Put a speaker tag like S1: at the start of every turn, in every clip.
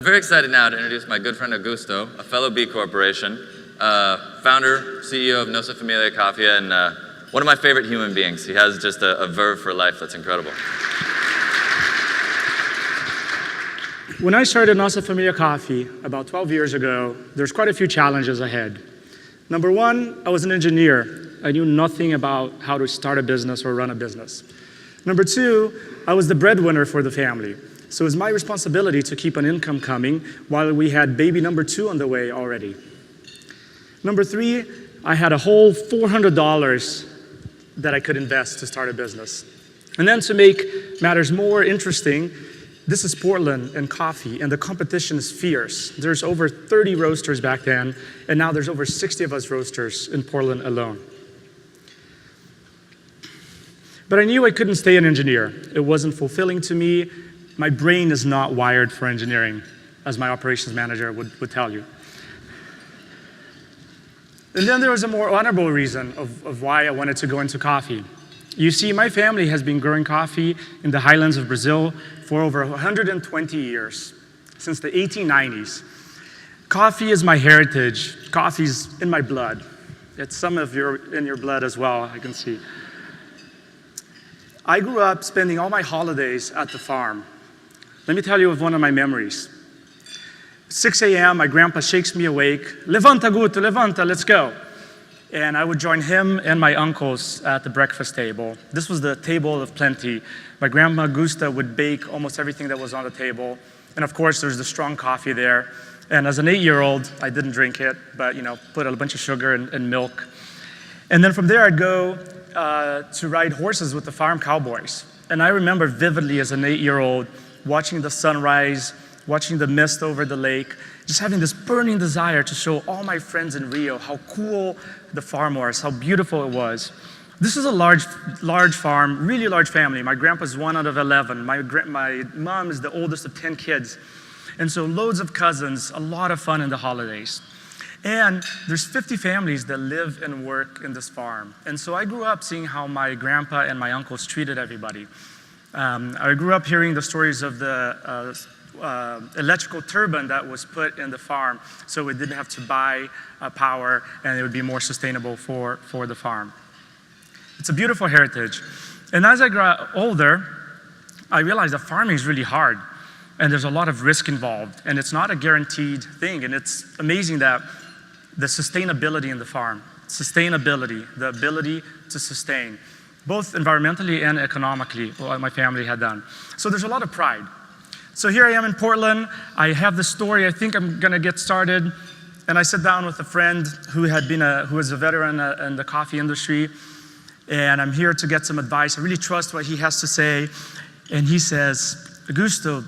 S1: I'm very excited now to introduce my good friend Augusto, a fellow B Corporation, founder, CEO of Nossa Familia Coffee, and one of my favorite human beings. He has just a verve for life that's incredible.
S2: When I started Nossa Familia Coffee about 12 years ago, there's quite a few challenges ahead. Number one, I was an engineer. I knew nothing about how to start a business or run a business. Number two, I was the breadwinner for the family. So it was my responsibility to keep an income coming while we had baby number two on the way already. Number three, I had a whole $400 that I could invest to start a business. And then to make matters more interesting, this is Portland and coffee, and the competition is fierce. There's over 30 roasters back then, and now there's over 60 of us roasters in Portland alone. But I knew I couldn't stay an engineer. It wasn't fulfilling to me. My brain is not wired for engineering, as my operations manager would tell you. And then there was a more honorable reason of why I wanted to go into coffee. You see, my family has been growing coffee in the highlands of Brazil for over 120 years, since the 1890s. Coffee is my heritage. Coffee's in my blood. It's some of in your blood as well, I can see. I grew up spending all my holidays at the farm. Let me tell you of one of my memories. 6 a.m., my grandpa shakes me awake. Levanta, Guto, levanta, let's go. And I would join him and my uncles at the breakfast table. This was the table of plenty. My grandma Augusta would bake almost everything that was on the table. And of course, there's the strong coffee there. And as an 8-year-old, I didn't drink it, but put a bunch of sugar and milk. And then from there, I'd go to ride horses with the farm cowboys. And I remember vividly as an 8-year-old watching the sunrise, watching the mist over the lake, just having this burning desire to show all my friends in Rio how cool the farm was, how beautiful it was. This is a large farm, really large family. My grandpa's 1 out of 11. My mom is the oldest of 10 kids. And so loads of cousins, a lot of fun in the holidays. And there's 50 families that live and work in this farm. And so I grew up seeing how my grandpa and my uncles treated everybody. I grew up hearing the stories of the electrical turbine that was put in the farm so we didn't have to buy power and it would be more sustainable for the farm. It's a beautiful heritage. And as I got older, I realized that farming is really hard and there's a lot of risk involved and it's not a guaranteed thing. And it's amazing that the sustainability in the farm, sustainability, the ability to sustain, both environmentally and economically, what my family had done. So there's a lot of pride. So here I am in Portland. I have the story. I think I'm going to get started. And I sat down with a friend who was a veteran in the coffee industry. And I'm here to get some advice. I really trust what he has to say. And he says, Augusto,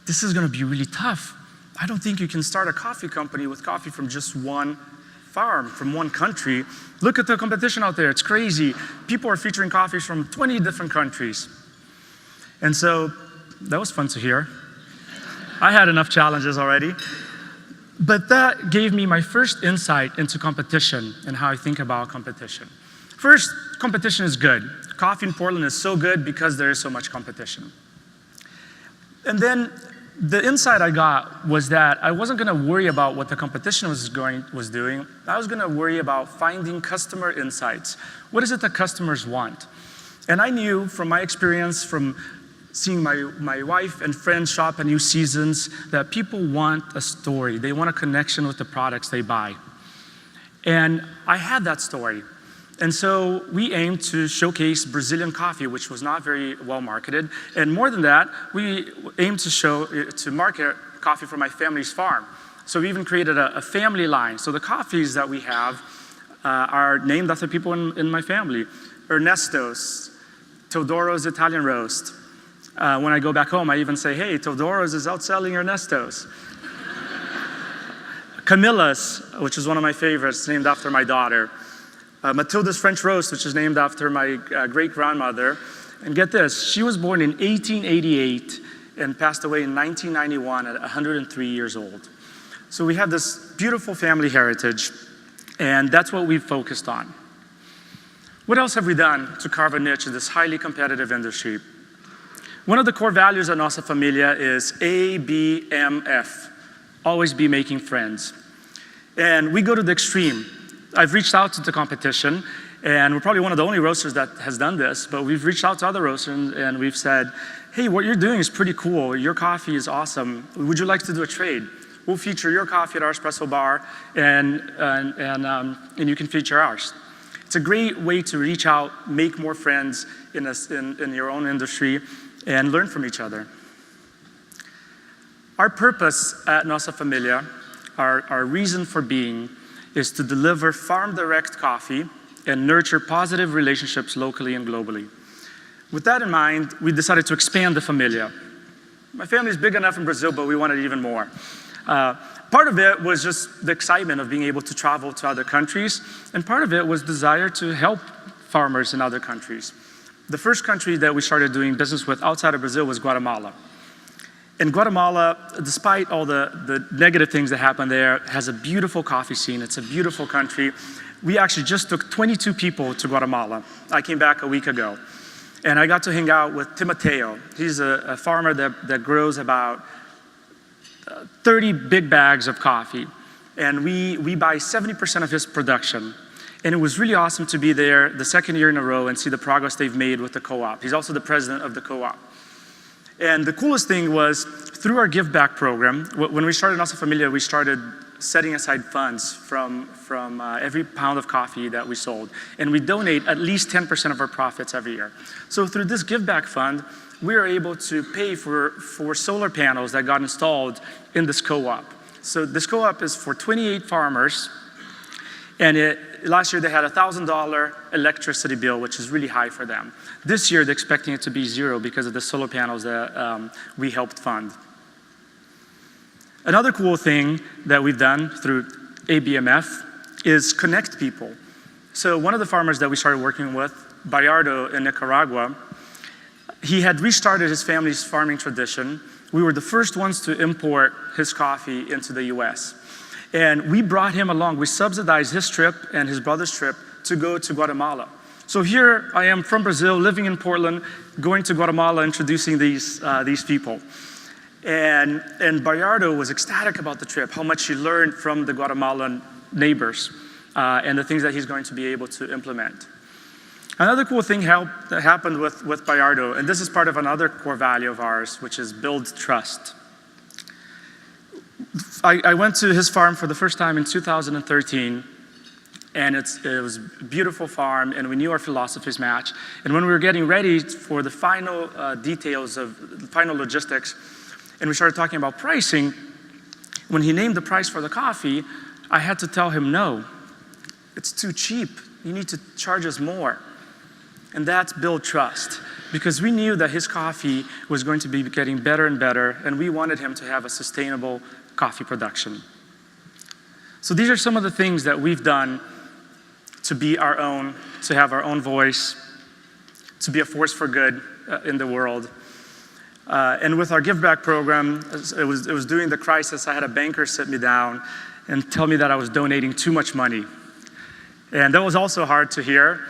S2: this is going to be really tough. I don't think you can start a coffee company with coffee from just one farm, from one country. Look at the competition out there. It's crazy. People are featuring coffees from 20 different countries. And so that was fun to hear. I had enough challenges already. But that gave me my first insight into competition and how I think about competition. First, competition is good. Coffee in Portland is so good because there is so much competition. And then the insight I got was that I wasn't going to worry about what the competition was doing. I was going to worry about finding customer insights. What is it that customers want? And I knew from my experience, from seeing my wife and friends shop at New Seasons, that people want a story. They want a connection with the products they buy. And I had that story. And so we aimed to showcase Brazilian coffee, which was not very well marketed. And more than that, we aimed to market coffee from my family's farm. So we even created a family line. So the coffees that we have are named after people in my family. Ernesto's, Teodoro's Italian Roast. When I go back home, I even say, hey, Teodoro's is outselling Ernesto's. Camilla's, which is one of my favorites, named after my daughter. Matilda's French Roast, which is named after my great-grandmother. And get this, she was born in 1888 and passed away in 1991 at 103 years old. So we have this beautiful family heritage, and that's what we've focused on. What else have we done to carve a niche in this highly competitive industry? One of the core values at Nossa Familia is ABMF, always be making friends. And we go to the extreme. I've reached out to the competition, and we're probably one of the only roasters that has done this, but we've reached out to other roasters and we've said, hey, what you're doing is pretty cool. Your coffee is awesome. Would you like to do a trade? We'll feature your coffee at our espresso bar, and you can feature ours. It's a great way to reach out, make more friends in your own industry, and learn from each other. Our purpose at Nossa Familia, our reason for being, is to deliver farm-direct coffee and nurture positive relationships locally and globally. With that in mind, we decided to expand the Familia. My family is big enough in Brazil, but we wanted even more. Part of it was just the excitement of being able to travel to other countries, and part of it was desire to help farmers in other countries. The first country that we started doing business with outside of Brazil was Guatemala. And Guatemala, despite all the negative things that happen there, has a beautiful coffee scene. It's a beautiful country. We actually just took 22 people to Guatemala. I came back a week ago. And I got to hang out with Timoteo. He's a farmer that grows about 30 big bags of coffee. And we buy 70% of his production. And it was really awesome to be there the second year in a row and see the progress they've made with the co-op. He's also the president of the co-op. And the coolest thing was, through our Give Back program, when we started Nossa Familia, we started setting aside funds from every pound of coffee that we sold. And we donate at least 10% of our profits every year. So through this Give Back fund, we are able to pay for solar panels that got installed in this co-op. So this co-op is for 28 farmers, and last year they had a $1,000 electricity bill, which is really high for them. This year they're expecting it to be zero because of the solar panels that we helped fund. Another cool thing that we've done through ABMF is connect people. So one of the farmers that we started working with, Bayardo in Nicaragua, he had restarted his family's farming tradition. We were the first ones to import his coffee into the US. And we brought him along. We subsidized his trip and his brother's trip to go to Guatemala. So here I am from Brazil, living in Portland, going to Guatemala, introducing these people. And Bayardo was ecstatic about the trip, how much he learned from the Guatemalan neighbors and the things that he's going to be able to implement. Another cool thing that happened with Bayardo, and this is part of another core value of ours, which is build trust. I went to his farm for the first time in 2013, and it was a beautiful farm, and we knew our philosophies match. And when we were getting ready for the final details of the final logistics, and we started talking about pricing, when he named the price for the coffee, I had to tell him, no, it's too cheap. You need to charge us more. And that's build trust, because we knew that his coffee was going to be getting better and better, and we wanted him to have a sustainable coffee production. So these are some of the things that we've done to be our own, to have our own voice, to be a force for good in the world. And with our Give Back program, it was during the crisis, I had a banker sit me down and tell me that I was donating too much money. And that was also hard to hear,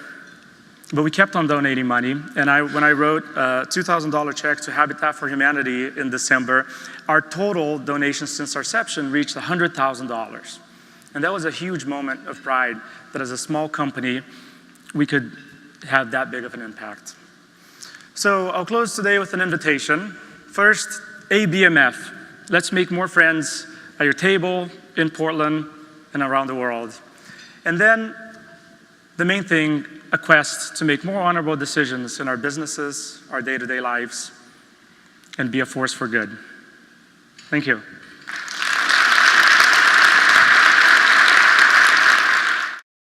S2: but we kept on donating money. And when I wrote a $2,000 check to Habitat for Humanity in December, our total donations since our inception reached $100,000. And that was a huge moment of pride that as a small company, we could have that big of an impact. So I'll close today with an invitation. First, ABMF. Let's make more friends at your table, in Portland, and around the world. And then, the main thing, a quest to make more honorable decisions in our businesses, our day-to-day lives, and be a force for good. Thank you.